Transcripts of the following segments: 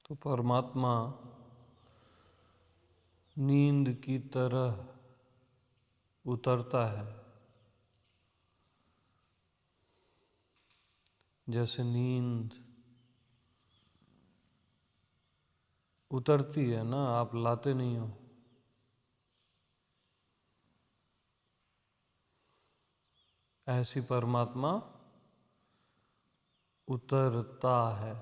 तो परमात्मा नींद की तरह उतरता है। जैसे नींद उतरती है ना, आप लाते नहीं हो। ऐसी परमात्मा उतरता है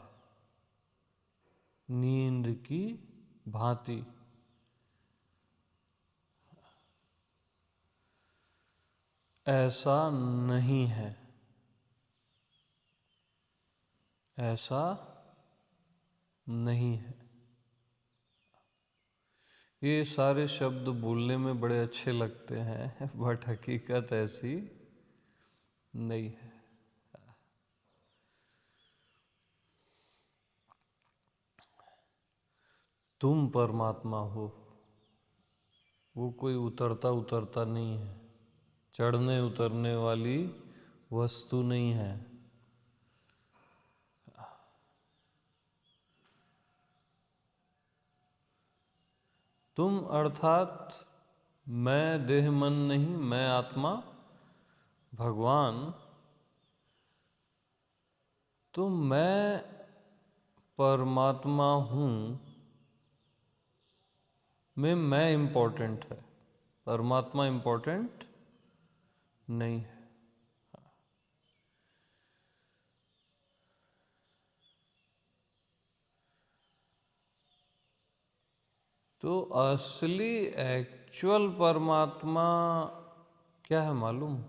नींद की भांति। ऐसा नहीं है, ऐसा नहीं है। ये सारे शब्द बोलने में बड़े अच्छे लगते हैं, बट हकीकत ऐसी नहीं है। तुम परमात्मा हो, वो कोई उतरता उतरता नहीं है, चढ़ने उतरने वाली वस्तु नहीं है। तुम अर्थात मैं देह मन नहीं, मैं आत्मा भगवान। तो मैं परमात्मा हूँ में मैं इम्पोर्टेंट है, परमात्मा इम्पोर्टेंट नहीं है। तो असली एक्चुअल परमात्मा क्या है मालूम?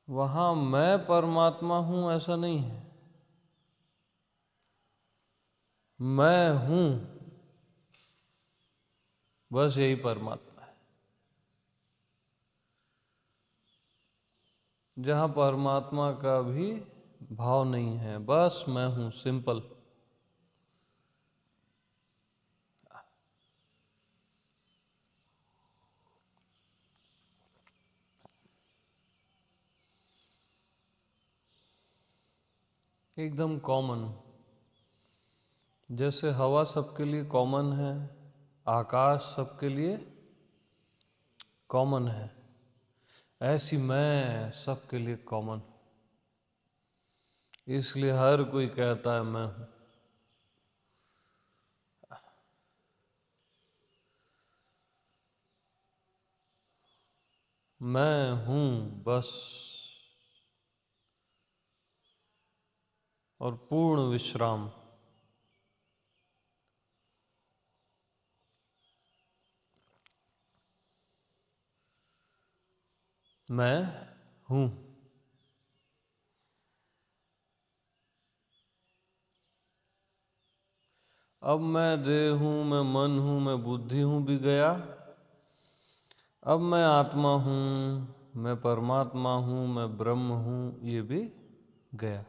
वहाँ मैं परमात्मा हूँ ऐसा नहीं है, मैं हूँ, बस यही परमात्मा है। जहाँ परमात्मा का भी भाव नहीं है, बस मैं हूँ, सिंपल। एकदम कॉमन। जैसे हवा सबके लिए कॉमन है, आकाश सबके लिए कॉमन है, ऐसी मैं सबके लिए कॉमन। इसलिए हर कोई कहता है मैं हूँ। मैं हूँ बस, और पूर्ण विश्राम। मैं हूँ। अब मैं देह हूँ, मैं मन हूँ, मैं बुद्धि हूँ भी गया। अब मैं आत्मा हूँ, मैं परमात्मा हूँ, मैं ब्रह्म हूँ, ये भी गया।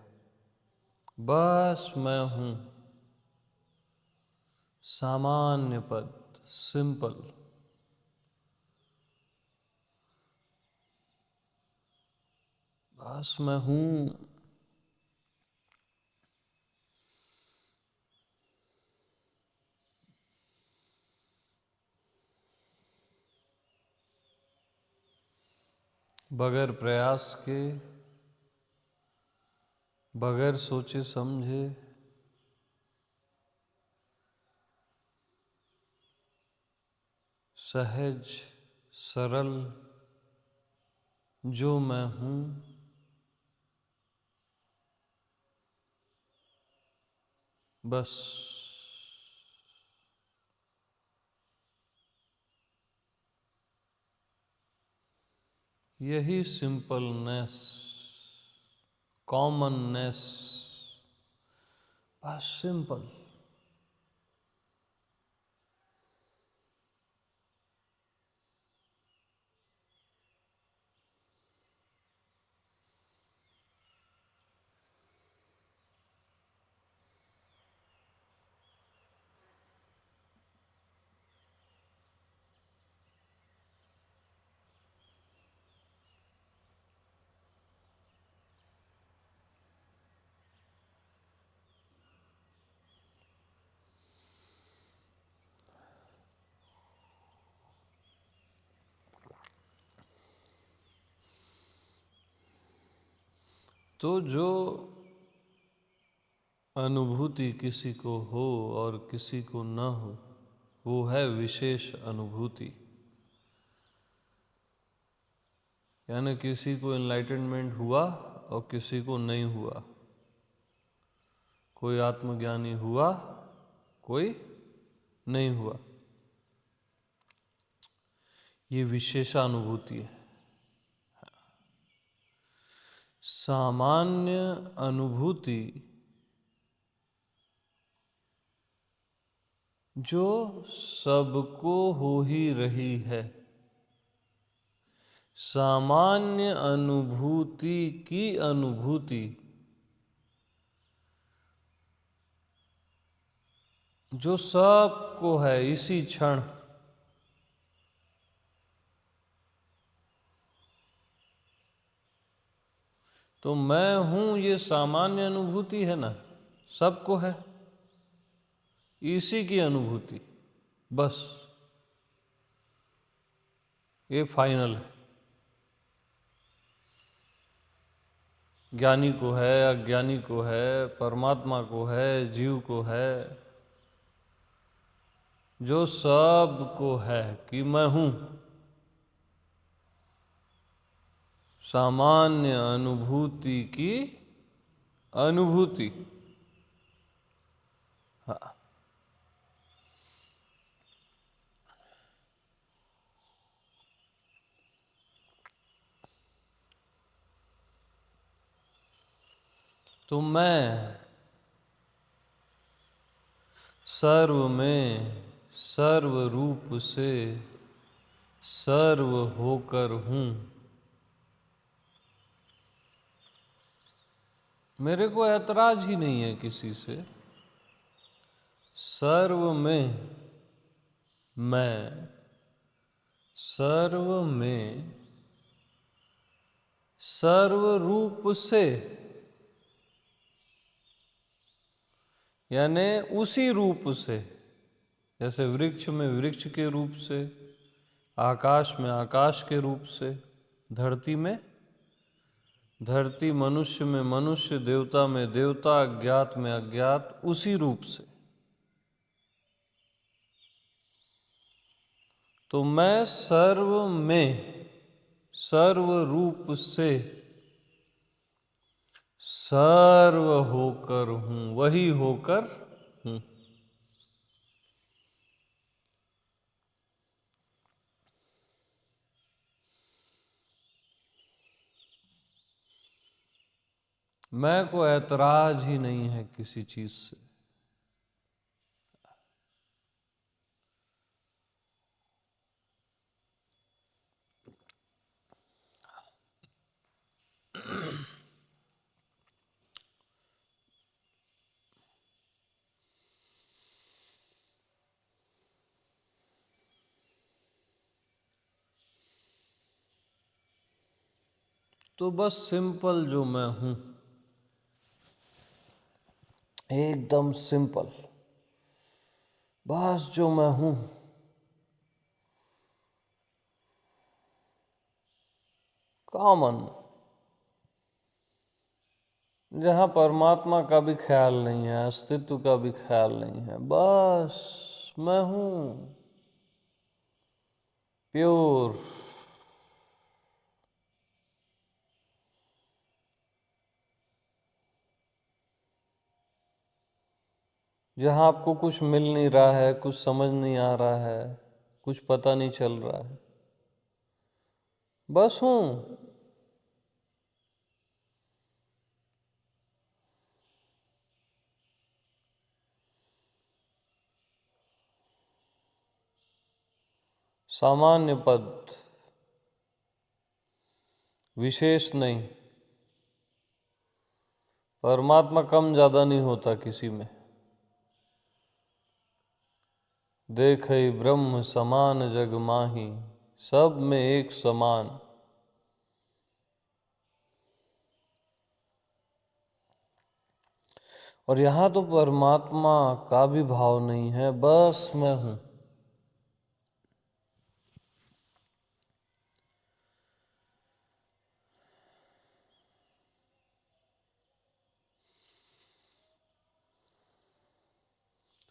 बस मैं हूँ, सामान्य पद, सिंपल। बस मैं हूँ। बगैर प्रयास के, बगैर सोचे समझे, सहज सरल जो मैं हूँ, बस यही सिंपलनेस, कॉमननेस, बस सिंपल। तो जो अनुभूति किसी को हो और किसी को न हो, वो है विशेष अनुभूति। यानी किसी को एनलाइटनमेंट हुआ और किसी को नहीं हुआ, कोई आत्मज्ञानी हुआ, कोई नहीं हुआ। ये विशेषानुभूति है। सामान्य अनुभूति जो सबको हो ही रही है, सामान्य अनुभूति की अनुभूति जो सबको है इसी क्षण, तो मैं हूं, ये सामान्य अनुभूति है ना, सबको है, इसी की अनुभूति, बस ये फाइनल है। ज्ञानी को है, अज्ञानी को है, परमात्मा को है, जीव को है, जो सबको है कि मैं हूं, सामान्य अनुभूति की अनुभूति। हाँ, तो मैं सर्व में सर्व रूप से सर्व होकर हूं। मेरे को ऐतराज ही नहीं है किसी से। सर्व में मैं, सर्व में सर्व रूप से, यानी उसी रूप से, जैसे वृक्ष में वृक्ष के रूप से, आकाश में आकाश के रूप से, धरती में धरती, मनुष्य में मनुष्य, देवता में देवता, अज्ञात में अज्ञात, उसी रूप से। तो मैं सर्व में सर्व रूप से सर्व होकर हूं, वही होकर हूं। मैं को ऐतराज ही नहीं है किसी चीज से। तो बस सिंपल जो मैं हूं, एकदम सिंपल, बस जो मैं हूं, कॉमन, जहां परमात्मा का भी ख्याल नहीं है, अस्तित्व का भी ख्याल नहीं है, बस मैं हूं, प्योर। जहां आपको कुछ मिल नहीं रहा है, कुछ समझ नहीं आ रहा है, कुछ पता नहीं चल रहा है, बस हूं। सामान्य पद, विशेष नहीं। परमात्मा कम ज्यादा नहीं होता किसी में। देखै ब्रह्म समान जग माही, सब में एक समान। और यहां तो परमात्मा का भी भाव नहीं है, बस मैं हूं।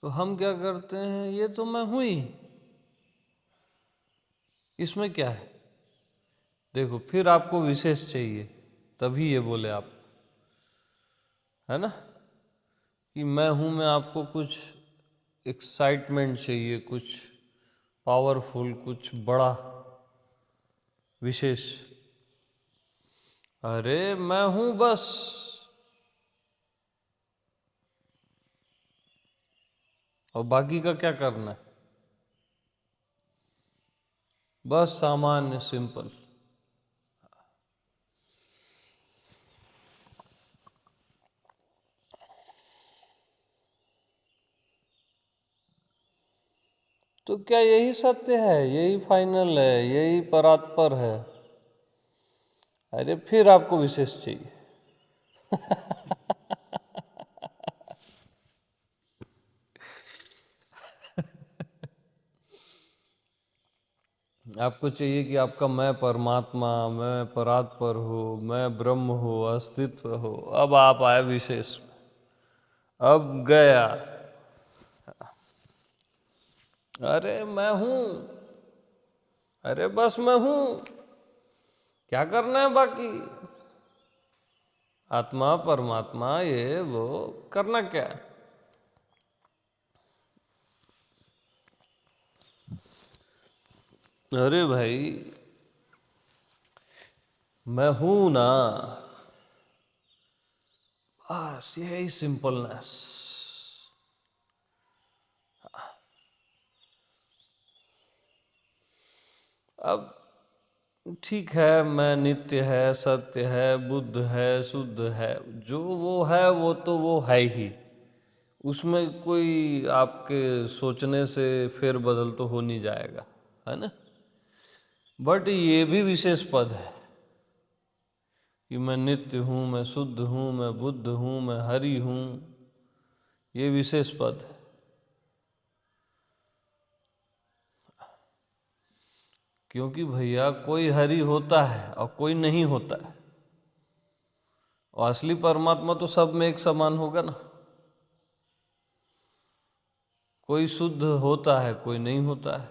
तो हम क्या करते हैं, ये तो मैं हूं ही, इसमें क्या है। देखो फिर आपको विशेष चाहिए, तभी ये बोले आप, है ना, कि मैं हूं में आपको कुछ एक्साइटमेंट चाहिए, कुछ पावरफुल, कुछ बड़ा, विशेष। अरे मैं हूं बस, और बाकी का क्या करना है, बस सामान्य सिंपल। तो क्या यही सत्य है, यही फाइनल है, यही परात्पर है? अरे फिर आपको विशेष चाहिए। आपको चाहिए कि आपका मैं परमात्मा, मैं परात्पर हो, मैं ब्रह्म हो, अस्तित्व हो। अब आप आए विशेष में, अब गया। अरे मैं हूं, अरे बस मैं हूं, क्या करना है बाकी? आत्मा परमात्मा ये वो करना क्या है? अरे भाई मैं हूं ना, बस यही सिंपलनेस। अब ठीक है, मैं नित्य है, सत्य है, बुद्ध है, शुद्ध है, जो वो है वो तो वो है ही। उसमें कोई आपके सोचने से फेर बदल तो हो नहीं जाएगा, है ना। बट ये भी विशेष पद है कि मैं नित्य हूँ, मैं शुद्ध हूँ, मैं बुद्ध हूँ, मैं हरि हूँ। ये विशेष पद है, क्योंकि भैया कोई हरि होता है और कोई नहीं होता है, और असली परमात्मा तो सब में एक समान होगा ना। कोई शुद्ध होता है, कोई नहीं होता है,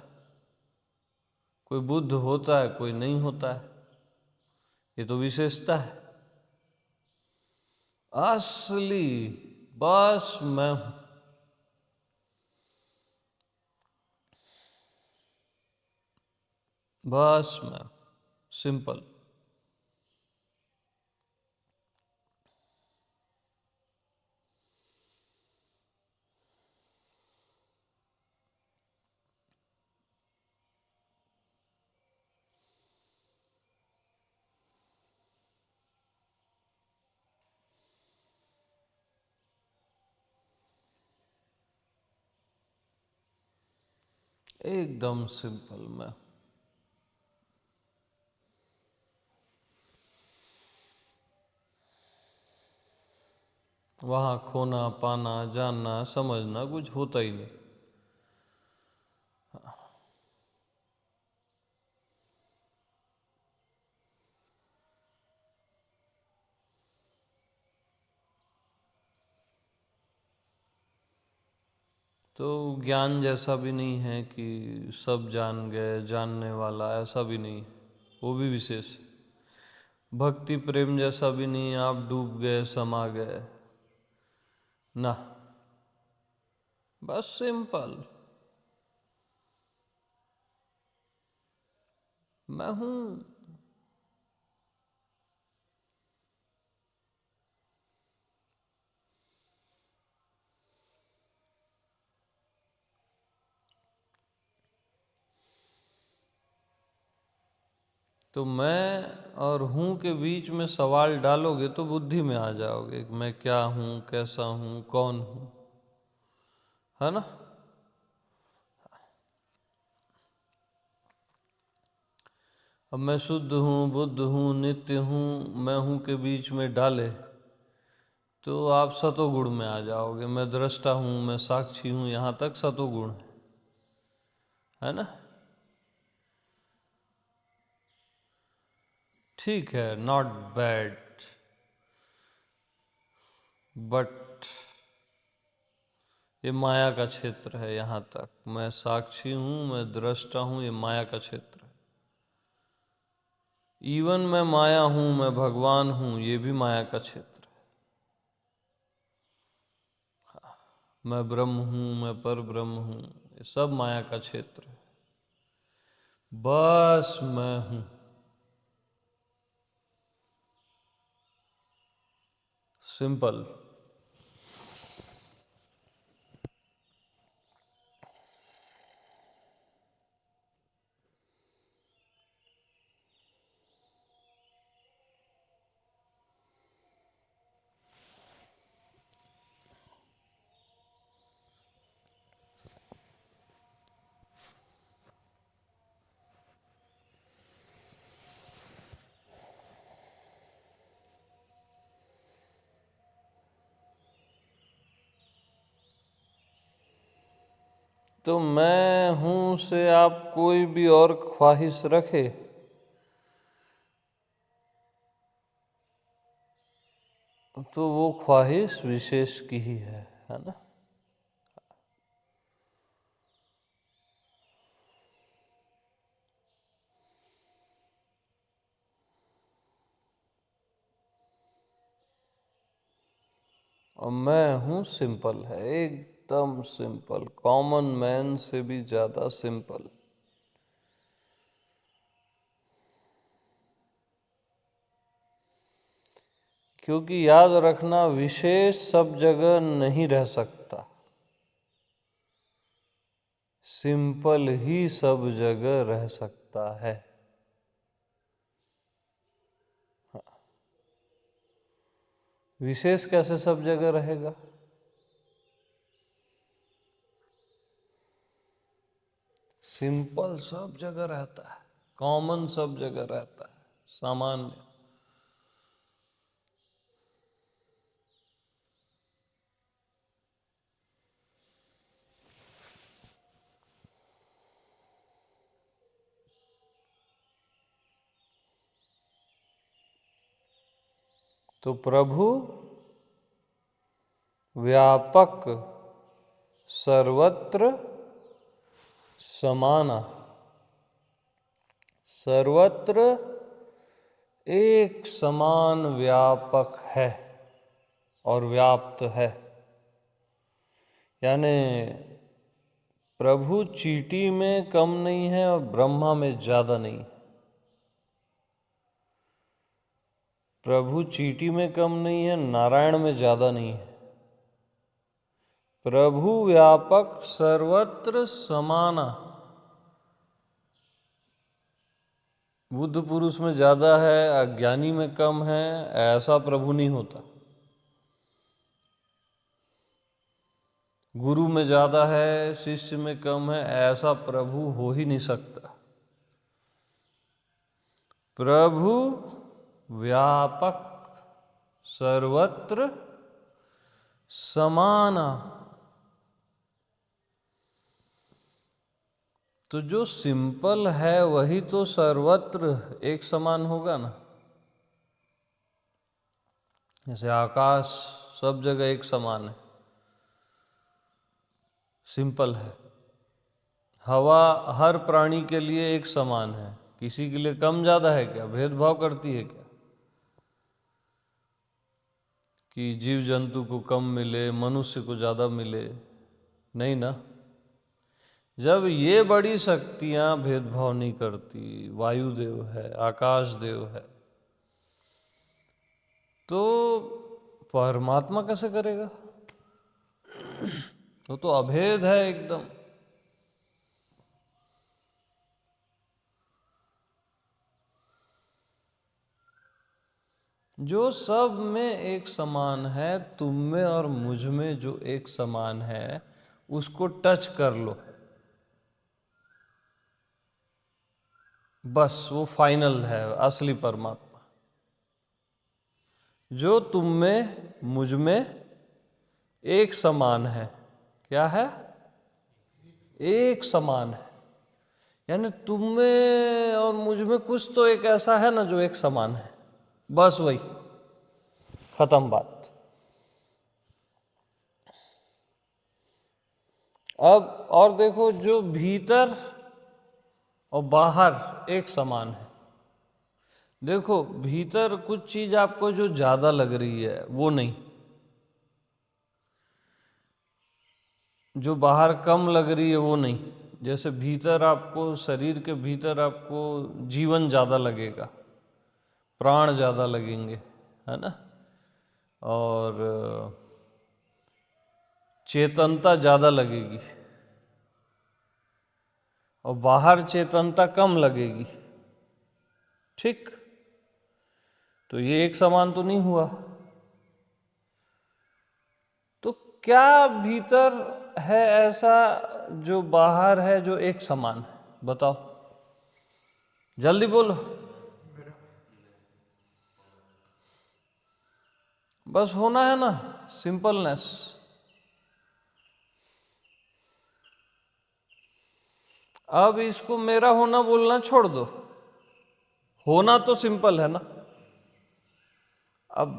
कोई बुद्ध होता है, कोई नहीं होता है। ये तो विशेषता है। असली बस मैं हूं, बस मैं हूं, सिंपल। एकदम सिंपल मैं। वहां खोना पाना जानना समझना कुछ होता ही नहीं। तो ज्ञान जैसा भी नहीं है कि सब जान गए, जानने वाला ऐसा भी नहीं, वो भी विशेष। भक्ति प्रेम जैसा भी नहीं, आप डूब गए, समा गए ना, बस सिंपल मैं हूं। तो मैं और हूं के बीच में सवाल डालोगे तो बुद्धि में आ जाओगे कि मैं क्या हूं, कैसा हूं, कौन हूं, है ना। अब मैं शुद्ध हूँ, बुद्ध हूँ, नित्य हूँ, मैं हूँ के बीच में डाले तो आप सतोगुण में आ जाओगे। मैं दृष्टा हूँ, मैं साक्षी हूँ, यहाँ तक सतोगुण है ना। ठीक है, नॉट बैड, बट ये माया का क्षेत्र है। यहाँ तक मैं साक्षी हूँ, मैं दृष्टा हूँ, ये माया का क्षेत्र है। इवन मैं माया हूँ, मैं भगवान हूँ, ये भी माया का क्षेत्र है। मैं ब्रह्म हूँ, मैं पर ब्रह्म हूँ, ये सब माया का क्षेत्र है। बस मैं हूँ। सिंपल। तो मैं हूँ से आप कोई भी और ख्वाहिश रखे तो वो ख्वाहिश विशेष की ही है ना। और मैं हूँ सिंपल है, एकदम सिंपल, कॉमन मैन से भी ज्यादा सिंपल। क्योंकि याद रखना, विशेष सब जगह नहीं रह सकता, सिंपल ही सब जगह रह सकता है। विशेष कैसे सब जगह रहेगा? सिंपल सब जगह रहता है, कॉमन सब जगह रहता है, सामान्य। तो प्रभु व्यापक, सर्वत्र समाना, सर्वत्र एक समान व्यापक है और व्याप्त है। यानी प्रभु चींटी में कम नहीं है और ब्रह्मा में ज्यादा नहीं। प्रभु चींटी में कम नहीं है, नारायण में ज्यादा नहीं है। प्रभु व्यापक, सर्वत्र समाना। बुद्ध पुरुष में ज्यादा है, अज्ञानी में कम है, ऐसा प्रभु नहीं होता। गुरु में ज्यादा है, शिष्य में कम है, ऐसा प्रभु हो ही नहीं सकता। प्रभु व्यापक, सर्वत्र समाना। तो जो सिंपल है वही तो सर्वत्र एक समान होगा ना। जैसे आकाश सब जगह एक समान है, सिंपल है। हवा हर प्राणी के लिए एक समान है, किसी के लिए कम ज्यादा है क्या, भेदभाव करती है क्या कि जीव जंतु को कम मिले, मनुष्य को ज्यादा मिले? नहीं ना। जब ये बड़ी शक्तियां भेदभाव नहीं करती, वायुदेव है, आकाश देव है, तो परमात्मा कैसे करेगा? वो तो अभेद है एकदम। जो सब में एक समान है, तुम में और मुझ में जो एक समान है, उसको टच कर लो, बस वो फाइनल है, असली परमात्मा। जो तुम में मुझ में एक समान है, क्या है? एक समान है। यानी तुम में और मुझ में कुछ तो एक ऐसा है ना जो एक समान है, बस वही, खत्म बात। अब और देखो, जो भीतर और बाहर एक समान है। देखो, भीतर कुछ चीज आपको जो ज्यादा लग रही है वो नहीं, जो बाहर कम लग रही है वो नहीं। जैसे भीतर आपको, शरीर के भीतर आपको जीवन ज़्यादा लगेगा, प्राण ज़्यादा लगेंगे, है ना, और चेतनता ज़्यादा लगेगी, और बाहर चेतनता कम लगेगी। ठीक, तो ये एक समान तो नहीं हुआ। तो क्या भीतर है ऐसा जो बाहर है जो एक समान है? बताओ, जल्दी बोलो। बस होना है ना, सिंपलनेस। अब इसको मेरा होना बोलना छोड़ दो, होना तो सिंपल है ना। अब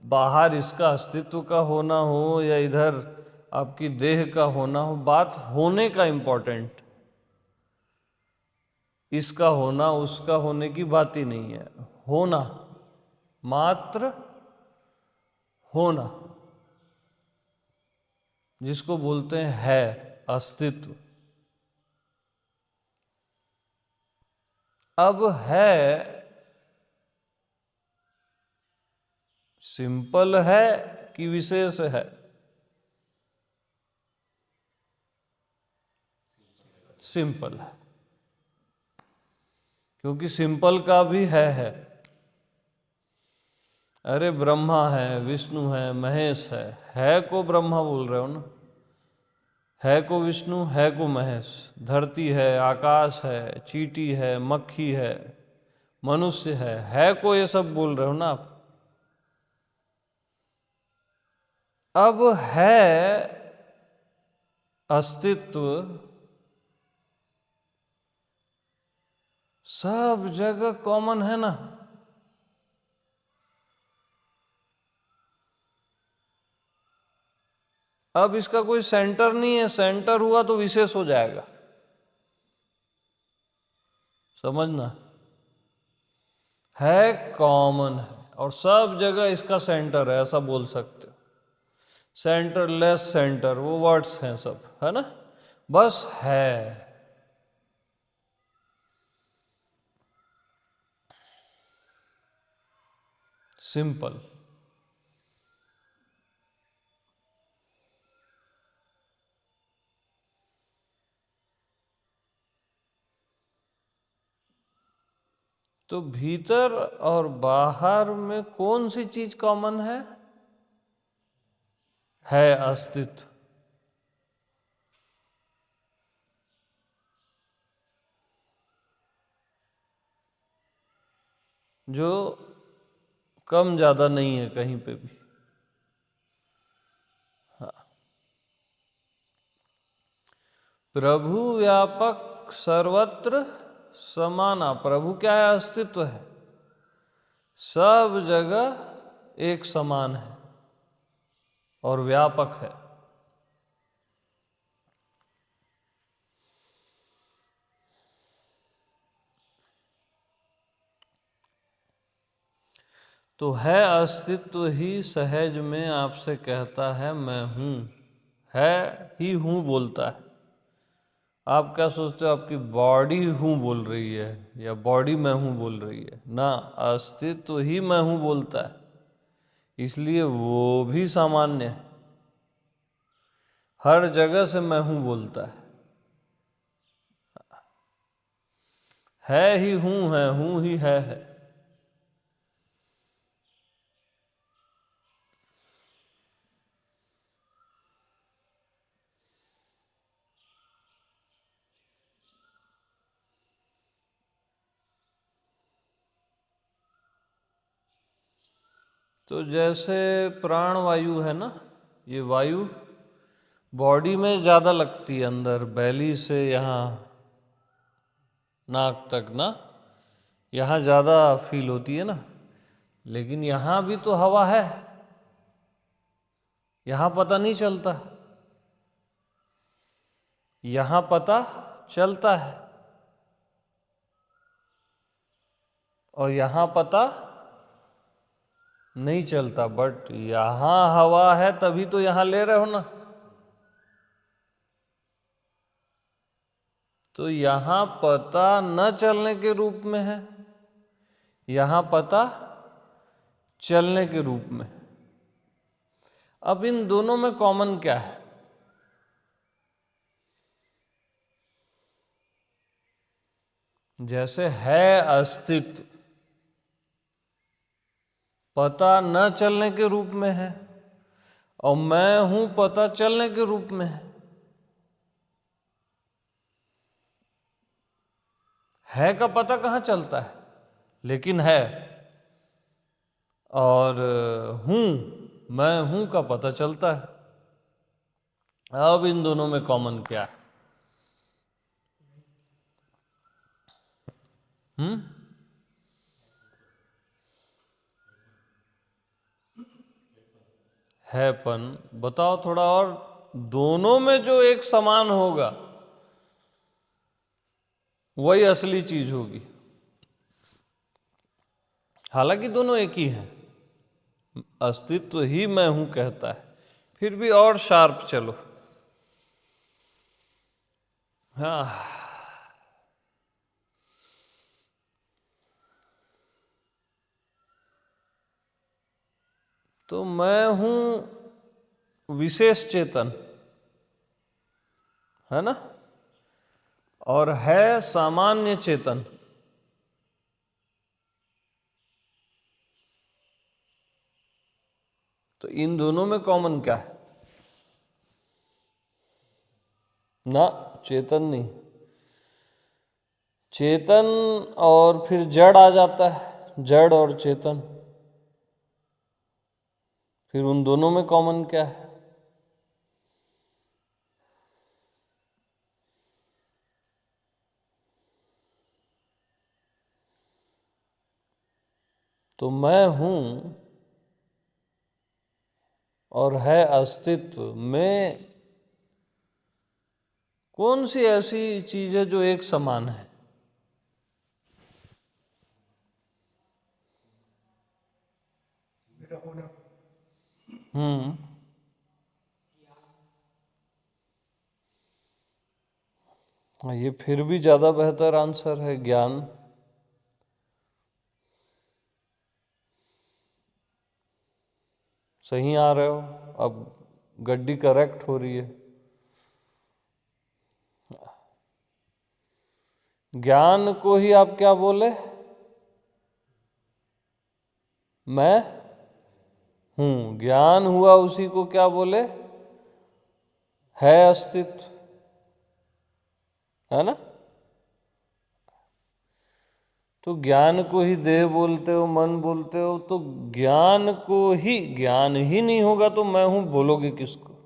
बाहर इसका अस्तित्व का होना हो या इधर आपकी देह का होना हो, बात होने का इम्पोर्टेंट, इसका होना उसका होने की बात ही नहीं है। होना, मात्र होना, जिसको बोलते हैं है, अस्तित्व। अब है सिंपल है कि विशेष है? सिंपल है, क्योंकि सिंपल का भी है। अरे ब्रह्मा है, विष्णु है, महेश है को ब्रह्मा बोल रहे हो ना, है को विष्णु, है को महेश। धरती है, आकाश है, चींटी है, मक्खी है, मनुष्य है को ये सब बोल रहे हो ना आप। अब है अस्तित्व सब जगह कॉमन है ना। अब इसका कोई सेंटर नहीं है, सेंटर हुआ तो विशेष हो जाएगा, समझना। है कॉमन है और सब जगह इसका सेंटर है, ऐसा बोल सकते हो। सेंटर लेस सेंटर, वो वर्ड्स हैं सब, है ना, बस है। सिंपल। तो भीतर और बाहर में कौन सी चीज कॉमन है अस्तित्व। जो कम ज्यादा नहीं है कहीं पे भी। हाँ। प्रभु व्यापक सर्वत्र समाना। प्रभु क्या है? अस्तित्व है, सब जगह एक समान है और व्यापक है। तो है अस्तित्व ही सहज में आपसे कहता है मैं हूं। है ही हूं बोलता है। आप क्या सोचते हो आपकी बॉडी हूं बोल रही है या बॉडी मैं हूं बोल रही है? ना, अस्तित्व ही मैं हूं बोलता है, इसलिए वो भी सामान्य है, हर जगह से मैं हूं बोलता है ही हूं ही है। तो जैसे प्राण वायु है ना, ये वायु बॉडी में ज़्यादा लगती है, अंदर बैली से यहाँ नाक तक ना, यहाँ ज़्यादा फील होती है ना, लेकिन यहाँ भी तो हवा है, यहाँ पता नहीं चलता। यहां पता चलता है और यहां पता नहीं चलता, बट यहां हवा है तभी तो यहां ले रहे हो ना। तो यहां पता न चलने के रूप में है, यहां पता चलने के रूप में। अब इन दोनों में कॉमन क्या है? जैसे है अस्तित्व, पता न चलने के रूप में है, और मैं हूं पता चलने के रूप में है का पता कहाँ चलता है, लेकिन है। और हूं, मैं हूं का पता चलता है। अब इन दोनों में कॉमन क्या है? हैपन। बताओ थोड़ा और, दोनों में जो एक समान होगा वही असली चीज होगी। हालांकि दोनों एक ही हैं, अस्तित्व ही मैं हूं कहता है, फिर भी और शार्प चलो। हाँ, तो मैं हूं विशेष चेतन, है ना, और है सामान्य चेतन। तो इन दोनों में कॉमन क्या है? ना, चेतन नहीं। चेतन और फिर जड़ आ जाता है, जड़ और चेतन। फिर उन दोनों में कॉमन क्या है? तो मैं हूं और है अस्तित्व में कौन सी ऐसी चीज है जो एक समान है? हम्म। ये फिर भी ज्यादा बेहतर आंसर है, ज्ञान। सही आ रहे हो, अब गड्डी करेक्ट हो रही है। ज्ञान को ही आप क्या बोले? मैं हूं। ज्ञान हुआ उसी को क्या बोले? है अस्तित्व, है ना। तो ज्ञान को ही देह बोलते हो, मन बोलते हो, तो ज्ञान को ही, ज्ञान ही नहीं होगा तो मैं हूं बोलोगे किसको?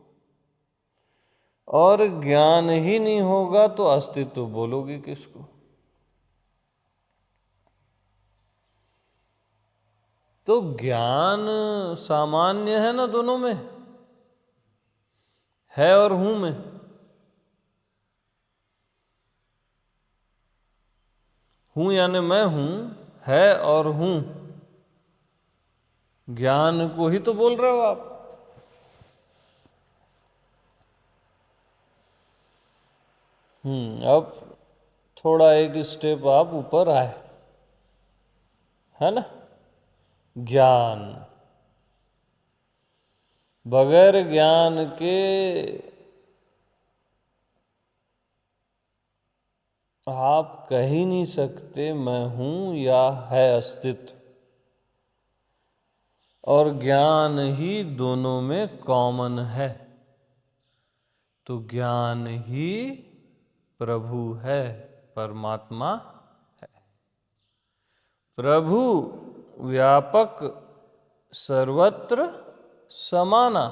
और ज्ञान ही नहीं होगा तो अस्तित्व बोलोगे किसको? तो ज्ञान सामान्य है ना दोनों में, है और हूं में। हूं यानी मैं हूं, है और हूं, ज्ञान को ही तो बोल रहे हो आप। अब थोड़ा एक स्टेप आप ऊपर आए, है ना। ज्ञान, बगैर ज्ञान के आप कह ही नहीं सकते मैं हूं या है अस्तित्व। और ज्ञान ही दोनों में कॉमन है, तो ज्ञान ही प्रभु है, परमात्मा है। प्रभु व्यापक सर्वत्र समाना,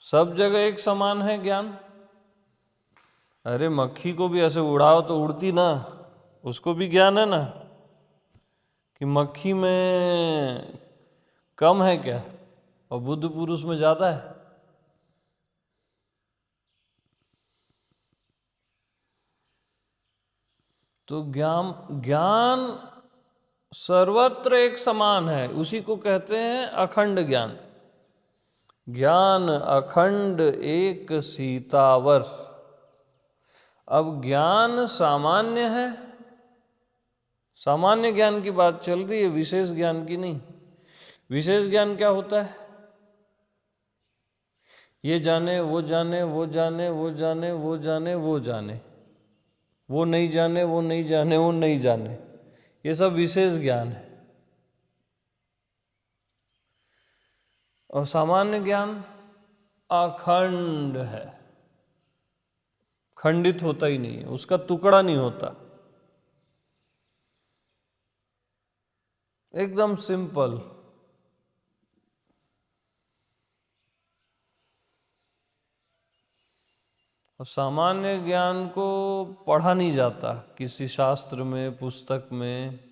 सब जगह एक समान है ज्ञान। अरे मक्खी को भी ऐसे उड़ाओ तो उड़ती ना, उसको भी ज्ञान है ना कि मक्खी में कम है क्या और बुद्ध पुरुष में ज्यादा है। तो ज्ञान ज्ञान सर्वत्र एक समान है, उसी को कहते हैं अखंड ज्ञान। ज्ञान अखंड एक सीतावर। अब ज्ञान सामान्य है, सामान्य ज्ञान की बात चल रही है, विशेष ज्ञान की नहीं। विशेष ज्ञान क्या होता है? ये जाने, वो जाने, वो जाने, वो जाने, वो जाने, वो जाने, वो नहीं जाने, वो नहीं जाने, वो नहीं जाने, ये सब विशेष ज्ञान है। और सामान्य ज्ञान अखंड है, खंडित होता ही नहीं है, उसका टुकड़ा नहीं होता, एकदम सिंपल। और सामान्य ज्ञान को पढ़ा नहीं जाता किसी शास्त्र में, पुस्तक में,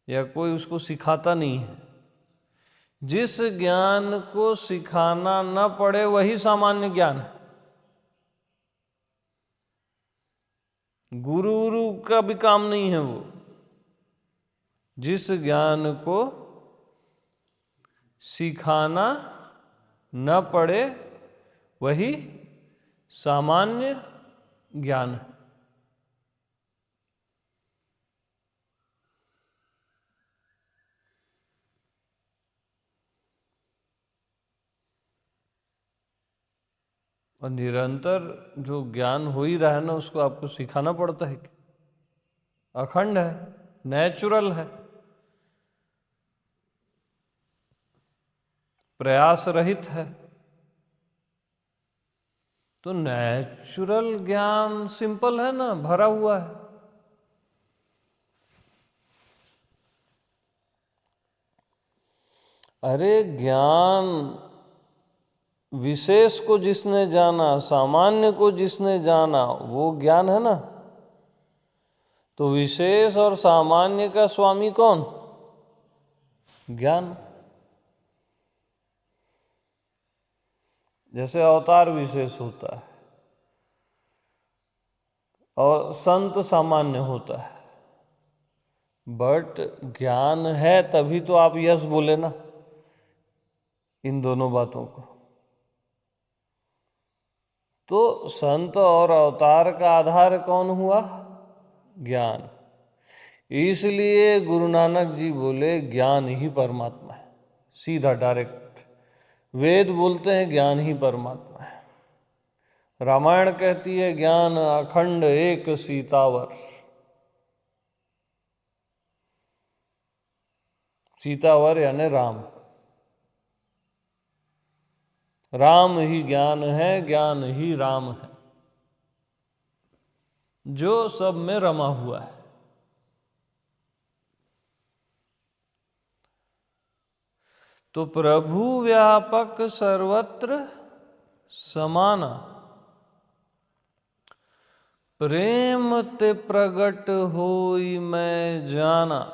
या कोई उसको सिखाता नहीं है। जिस ज्ञान को सिखाना न पड़े वही सामान्य ज्ञान है। गुरु का भी काम नहीं है वो। जिस ज्ञान को सिखाना न पड़े वही सामान्य ज्ञान है। और निरंतर जो ज्ञान हो ही रहा है ना, उसको आपको सिखाना पड़ता है कि अखंड है, नेचुरल है, प्रयास रहित है। तो नेचुरल ज्ञान सिंपल है ना, भरा हुआ है। अरे ज्ञान विशेष को जिसने जाना, सामान्य को जिसने जाना, वो ज्ञान है ना। तो विशेष और सामान्य का स्वामी कौन? ज्ञान। जैसे अवतार विशेष होता है और संत सामान्य होता है, बट ज्ञान है तभी तो आप यस बोले ना इन दोनों बातों को। तो संत और अवतार का आधार कौन हुआ? ज्ञान। इसलिए गुरु नानक जी बोले ज्ञान ही परमात्मा है, सीधा डायरेक्ट। वेद बोलते हैं ज्ञान ही परमात्मा है। रामायण कहती है ज्ञान अखंड एक सीतावर। सीतावर यानी राम। राम ही ज्ञान है, ज्ञान ही राम है, जो सब में रमा हुआ है। तो प्रभु व्यापक सर्वत्र समाना, प्रेम ते प्रगट होई मैं जाना।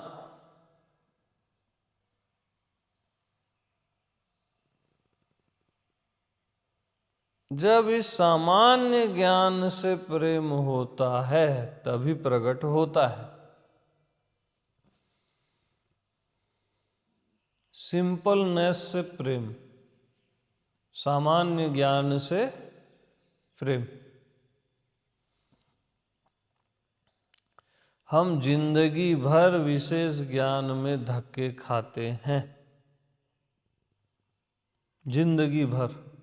जब इस सामान्य ज्ञान से प्रेम होता है तभी प्रकट होता है। सिंपलनेस से प्रेम, सामान्य ज्ञान से प्रेम। हम जिंदगी भर विशेष ज्ञान में धक्के खाते हैं, जिंदगी भर।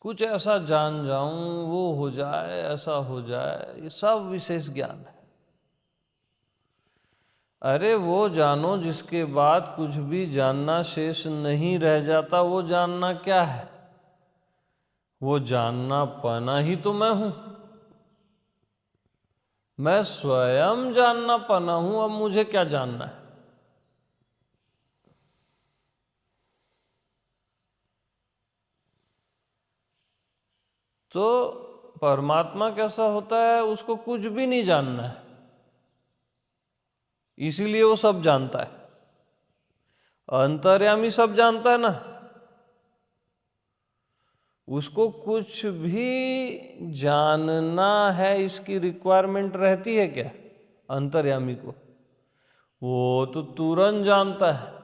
कुछ ऐसा जान जाऊं, वो हो जाए, ऐसा हो जाए, ये सब विशेष ज्ञान है। अरे वो जानो जिसके बाद कुछ भी जानना शेष नहीं रह जाता, वो जानना क्या है? वो जानना पाना ही तो मैं हूं। मैं स्वयं जानना पाना हूं, अब मुझे क्या जानना है? तो परमात्मा कैसा होता है, उसको कुछ भी नहीं जानना है, इसीलिए वो सब जानता है। अंतर्यामी सब जानता है ना, उसको कुछ भी जानना है इसकी रिक्वायरमेंट रहती है क्या अंतर्यामी को? वो तो तुरंत जानता है।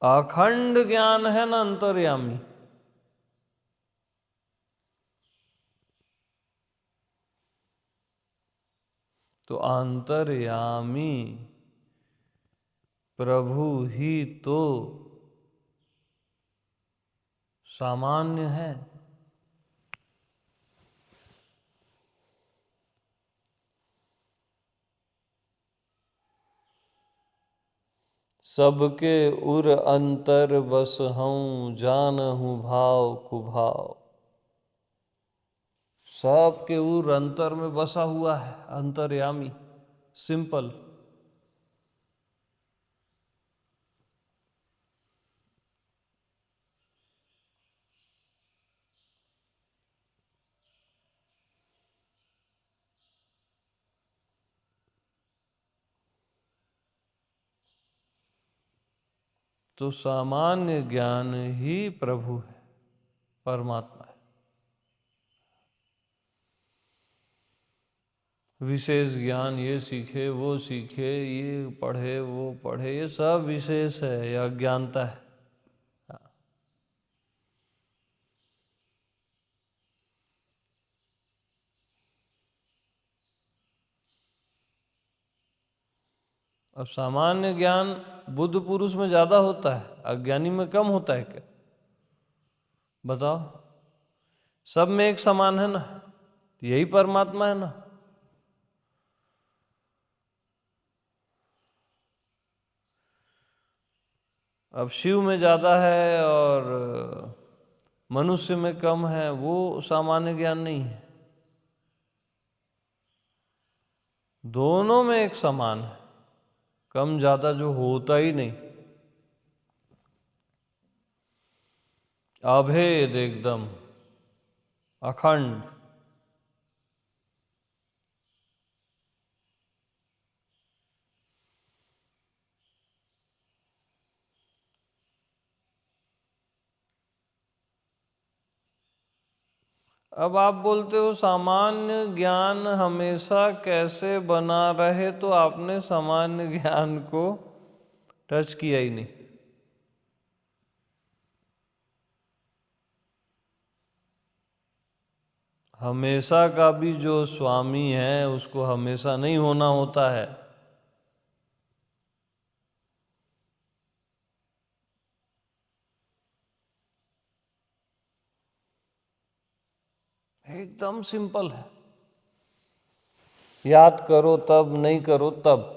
अखंड ज्ञान है ना अंतर्यामी। तो अंतर्यामी प्रभु ही तो सामान्य है। सबके उर अंतर बस हूँ जानहूँ भाव कुभाव। सबके उर अंतर में बसा हुआ है अंतर्यामी। सिंपल। तो सामान्य ज्ञान ही प्रभु है, परमात्मा है। विशेष ज्ञान ये सीखे वो सीखे, ये पढ़े वो पढ़े, ये सब विशेष है, यह अज्ञानता है। अब सामान्य ज्ञान बुद्ध पुरुष में ज्यादा होता है, अज्ञानी में कम होता है क्या? बताओ। सब में एक समान है ना, यही परमात्मा है ना। अब शिव में ज्यादा है और मनुष्य में कम है, वो सामान्य ज्ञान नहीं है। दोनों में एक समान है, कम ज्यादा जो होता ही नहीं। अभेद एकदम अखंड। अब आप बोलते हो सामान्य ज्ञान हमेशा कैसे बना रहे, तो आपने सामान्य ज्ञान को टच किया ही नहीं। हमेशा का भी जो स्वामी है उसको हमेशा नहीं होना होता है। एकदम सिंपल है। याद करो तब, नहीं करो तब।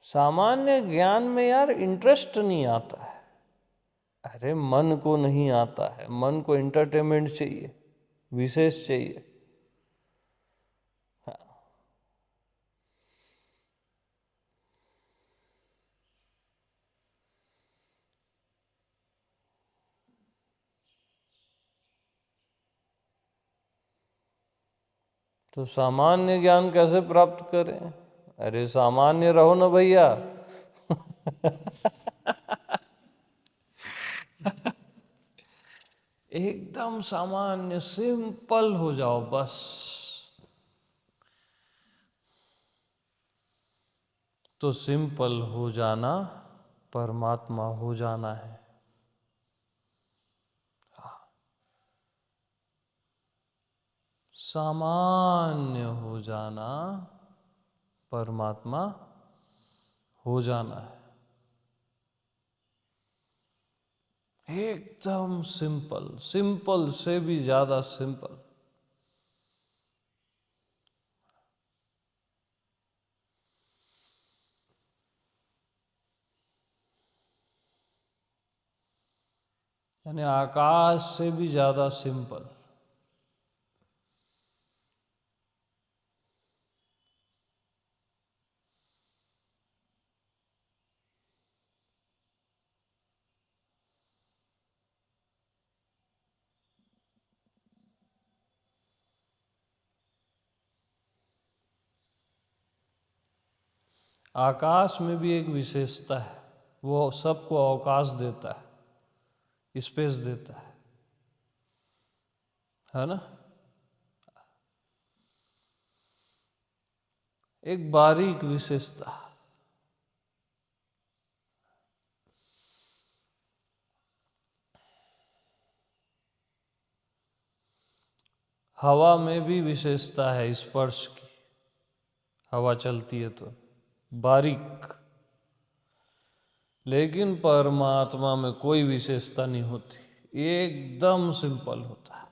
सामान्य ज्ञान में यार इंटरेस्ट नहीं आता है। अरे मन को नहीं आता है, मन को एंटरटेनमेंट चाहिए, विशेष चाहिए। तो सामान्य ज्ञान कैसे प्राप्त करें? अरे सामान्य रहो ना भैया। एकदम सामान्य सिंपल हो जाओ बस। तो सिंपल हो जाना परमात्मा हो जाना है। सामान्य हो जाना परमात्मा हो जाना है। एकदम सिंपल, सिंपल से भी ज्यादा सिंपल। यानी आकाश से भी ज्यादा सिंपल। आकाश में भी एक विशेषता है, वो सबको अवकाश देता है, स्पेस देता है ना। एक बारीक विशेषता। हवा में भी विशेषता है स्पर्श की, हवा चलती है तो बारीक, लेकिन परमात्मा में कोई विशेषता नहीं होती, एकदम सिंपल होता है,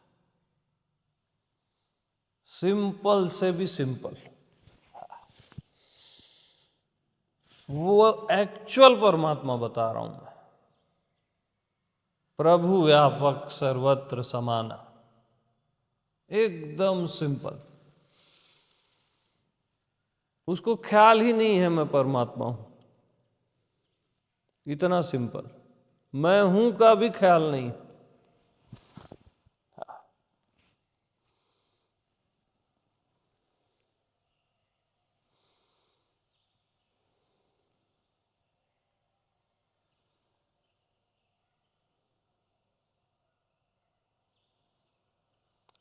सिंपल से भी सिंपल। वो एक्चुअल परमात्मा बता रहा हूं मैं, प्रभु व्यापक सर्वत्र समाना, एकदम सिंपल। उसको ख्याल ही नहीं है मैं परमात्मा हूं, इतना सिंपल। मैं हूं का भी ख्याल नहीं।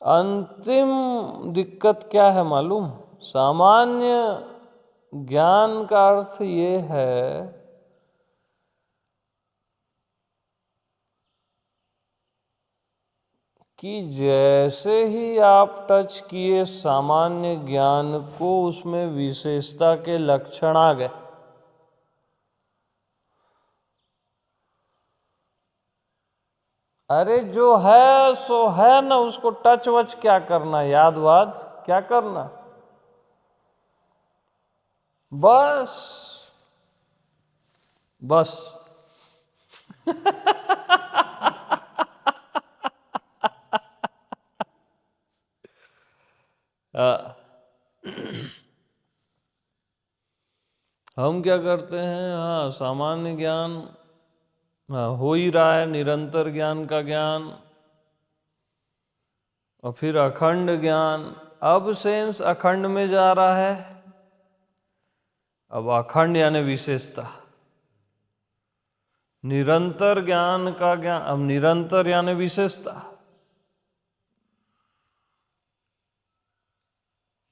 अंतिम दिक्कत क्या है मालूम? सामान्य ज्ञान का अर्थ ये है कि जैसे ही आप टच किए सामान्य ज्ञान को, उसमें विशेषता के लक्षण आ गए। अरे जो है सो है ना, उसको टच वच क्या करना, याद वाद क्या करना, बस बस। हम क्या करते हैं, हाँ सामान्य ज्ञान, हाँ हो ही रहा है, निरंतर ज्ञान का ज्ञान, और फिर अखंड ज्ञान। अब सेंस अखंड में जा रहा है। अब अखंड यानी विशेषता, निरंतर ज्ञान का ज्ञान, अब निरंतर यानी विशेषता।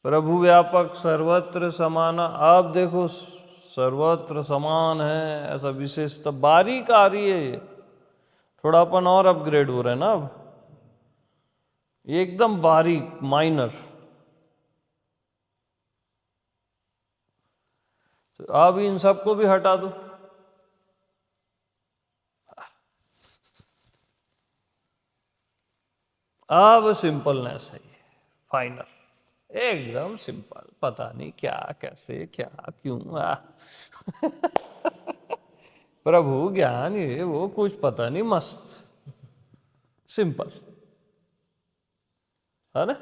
प्रभु व्यापक सर्वत्र समान, आप देखो सर्वत्र समान है, ऐसा विशेषता बारीक आ रही है। ये थोड़ा अपन और अपग्रेड हो रहे हैं ना, अब एकदम बारीक माइनर। तो अब इन सबको भी हटा दो, अब सिंपलनेस है, फाइनल, एकदम सिंपल, पता नहीं क्या कैसे क्या क्यों प्रभु ज्ञान ये वो कुछ पता नहीं, मस्त सिंपल है ना,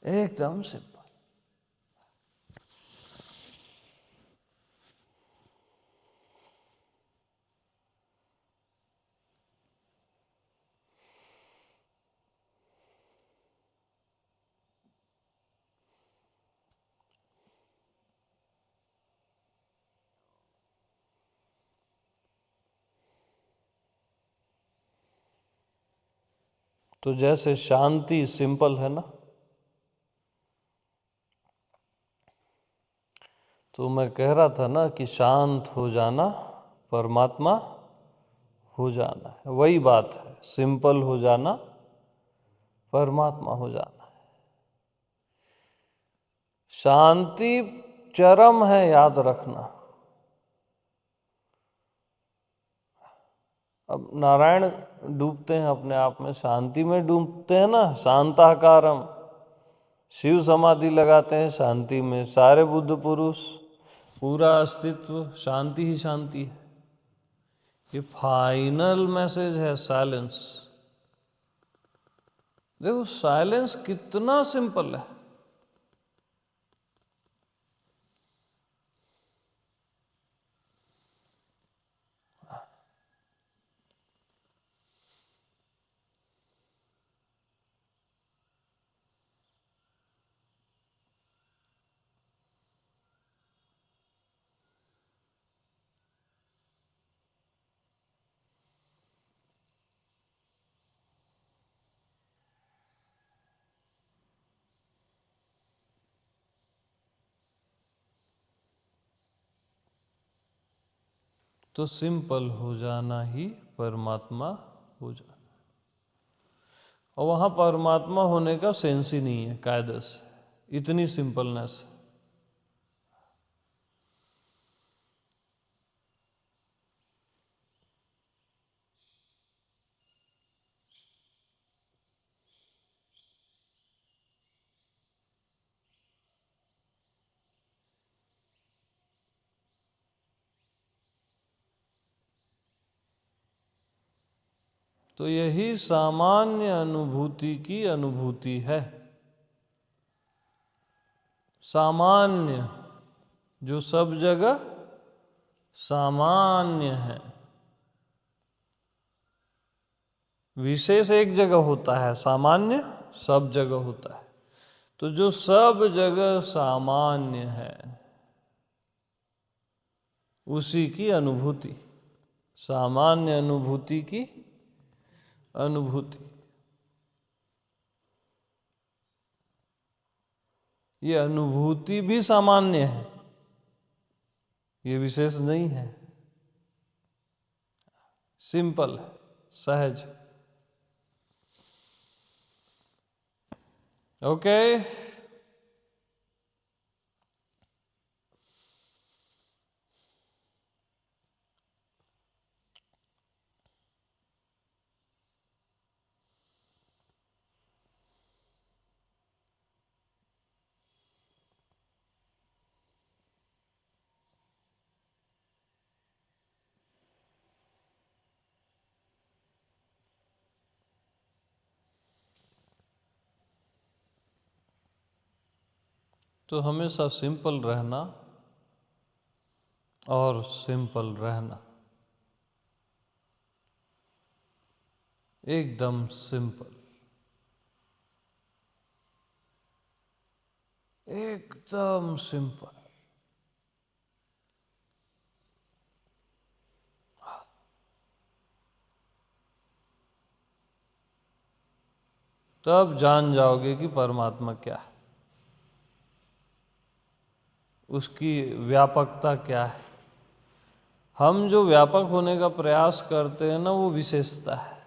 एकदम सिंपल। तो जैसे शांति सिंपल है ना, तो मैं कह रहा था ना कि शांत हो जाना परमात्मा हो जाना है, वही बात है, सिंपल हो जाना परमात्मा हो जाना है। शांति चरम है, याद रखना। अब नारायण डूबते हैं अपने आप में, शांति में डूबते हैं ना, शांताकारम। शिव समाधि लगाते हैं शांति में, सारे बुद्ध पुरुष पूरा अस्तित्व शांति ही शांति है। ये फाइनल मैसेज है, साइलेंस। देखो साइलेंस कितना सिंपल है। तो सिंपल हो जाना ही परमात्मा हो जाना। और वहाँ परमात्मा होने का सेंस ही नहीं है कायदे से, इतनी सिंपलनेस है। तो यही सामान्य अनुभूति की अनुभूति है। सामान्य, जो सब जगह सामान्य है। विशेष एक जगह होता है, सामान्य सब जगह होता है। तो जो सब जगह सामान्य है उसी की अनुभूति, सामान्य अनुभूति की अनुभूति। ये अनुभूति भी सामान्य है, ये विशेष नहीं है, सिंपल है, सहज। ओके। तो हमेशा सिंपल रहना और सिंपल रहना, एकदम सिंपल, एकदम सिंपल। तब जान जाओगे कि परमात्मा क्या है, उसकी व्यापकता क्या है। हम जो व्यापक होने का प्रयास करते हैं ना, वो विशेषता है।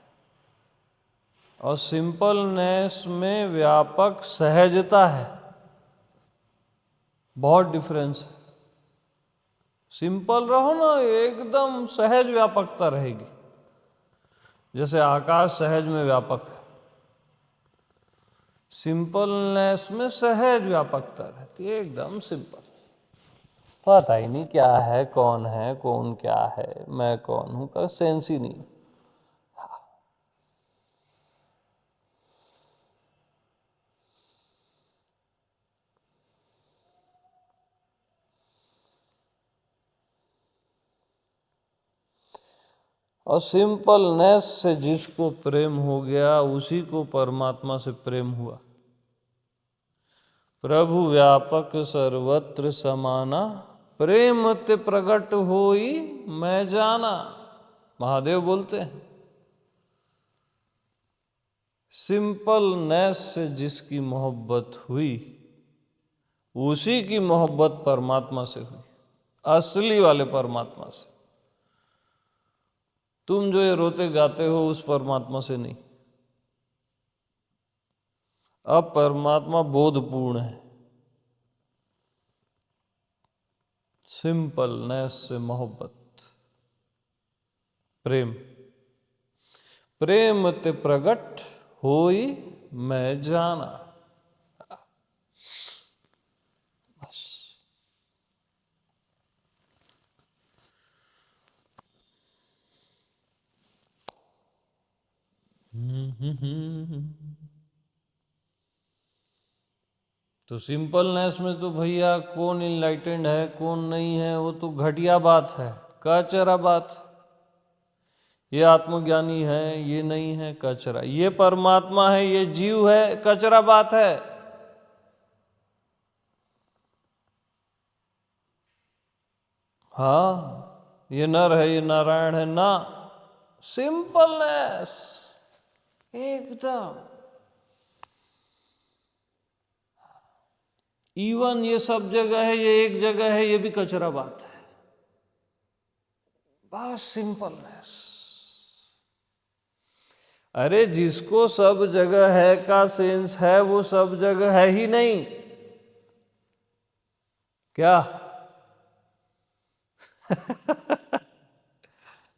और सिंपलनेस में व्यापक सहजता है, बहुत डिफरेंस है। सिंपल रहो ना, एकदम सहज व्यापकता रहेगी। जैसे आकाश सहज में व्यापक है, सिंपलनेस में सहज व्यापकता रहती है, एकदम सिंपल। पता ही नहीं क्या है, कौन क्या है, मैं कौन हूं का सेंस ही नहीं। और सिंपलनेस से जिसको प्रेम हो गया उसी को परमात्मा से प्रेम हुआ। प्रभु व्यापक सर्वत्र समाना, प्रेम ते प्रगट होई मैं जाना, महादेव बोलते हैं। सिंपलनेस से जिसकी मोहब्बत हुई उसी की मोहब्बत परमात्मा से हुई, असली वाले परमात्मा से। तुम जो ये रोते गाते हो उस परमात्मा से नहीं। अब परमात्मा बोधपूर्ण है, सिंपलनेस से मोहब्बत, प्रेम। प्रेम ते प्रगट होई मैं जाना, बस। तो सिंपलनेस में तो भैया कौन इनलाइटेंड है कौन नहीं है, वो तो घटिया बात है, कचरा बात। ये आत्मज्ञानी है, ये नहीं है, कचरा। ये परमात्मा है, ये जीव है, कचरा बात है। हाँ, ये नर है, ये नारायण है ना, सिंपलनेस एकदम। इवन ये सब जगह है, ये एक जगह है, ये भी कचरा बात है। बस सिंपलनेस। अरे जिसको सब जगह है का सेंस है वो सब जगह है ही नहीं क्या?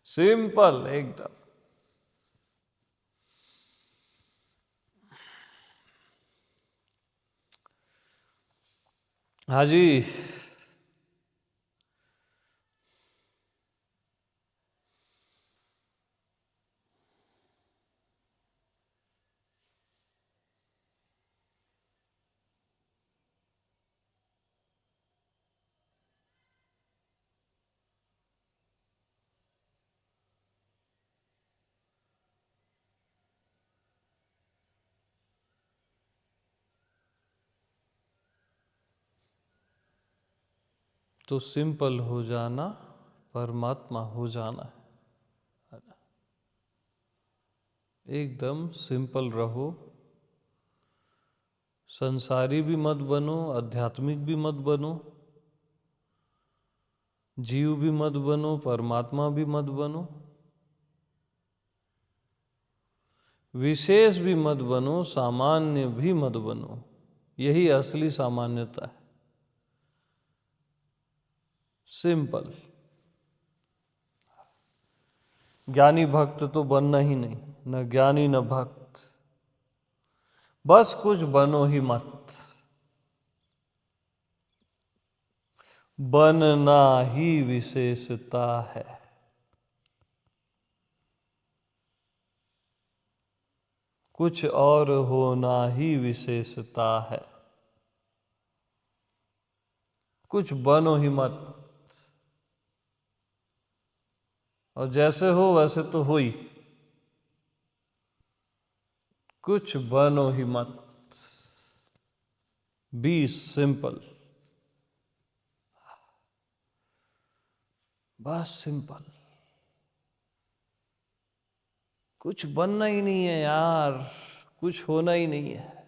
सिंपल एकदम। हाँ जी। तो सिंपल हो जाना परमात्मा हो जाना है। एकदम सिंपल रहो। संसारी भी मत बनो, आध्यात्मिक भी मत बनो, जीव भी मत बनो, परमात्मा भी मत बनो, विशेष भी मत बनो, सामान्य भी मत बनो। यही असली सामान्यता है। सिंपल। ज्ञानी भक्त तो बनना ही नहीं, न ज्ञानी न भक्त। बस कुछ बनो ही मत। बनना ही विशेषता है। कुछ और होना ही विशेषता है। कुछ बनो ही मत। और जैसे हो वैसे तो हो ही। कुछ बनो ही मत। Be simple. बस सिंपल। कुछ बनना ही नहीं है यार, कुछ होना ही नहीं है।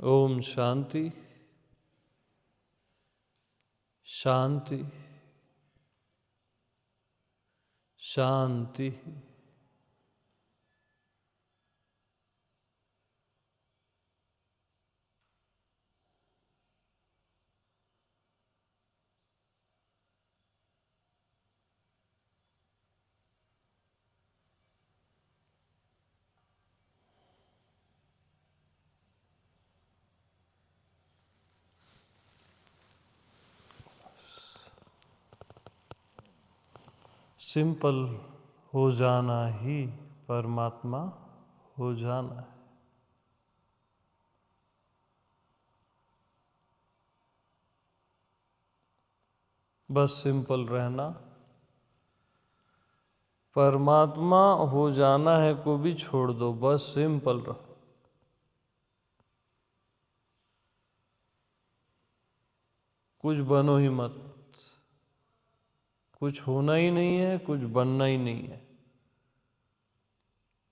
ओम शांति शांति शांति। सिंपल हो जाना ही परमात्मा हो जाना है। बस सिंपल रहना। परमात्मा हो जाना है को भी छोड़ दो, बस सिंपल रहो। कुछ बनो ही मत। कुछ होना ही नहीं है, कुछ बनना ही नहीं है।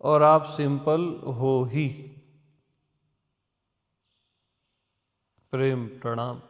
और आप सिंपल हो ही। प्रेम प्रणाम।